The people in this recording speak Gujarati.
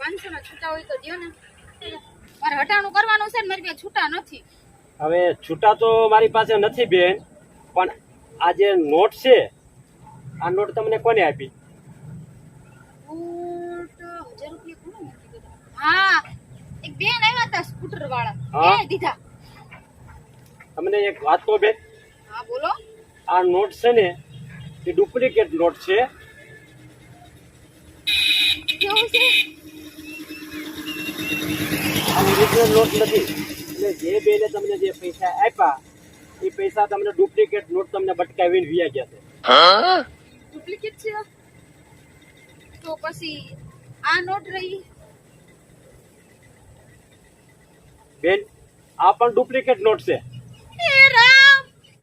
500 ના છૂટા હોય તો દ્યો ને. મારે હટાણું કરવાનું છે ને મારી પાસે છૂટા નથી. હવે છૂટા તો મારી પાસે નથી બેન, પણ આ જે નોટ છે, આ નોટ તમને કોને આપી? બૂટ 1000 રૂપિયા કોને મૂકી દીધા? હા, એક બેન આવ્યા હતા સ્કૂટર વાળા, હા? એ દીધા. તમને એક વાત તો બેન, હા બોલો. આ નોટ છે ને એ ડુપ્લિકેટ નોટ છે. કેવું છે? આ ઓરિજિનલ નોટ નથી. એટલે જે બેને તમને જે પૈસા આપ્યા એ પૈસા તમને ડુપ્લિકેટ નોટ તમને બટકાવીને વ્યા ગયા છે. ડુપ્લિકેટ છે તો પછી આ નોટ રહી. બેન, આ પણ ડુપ્લિકેટ નોટ છે. એ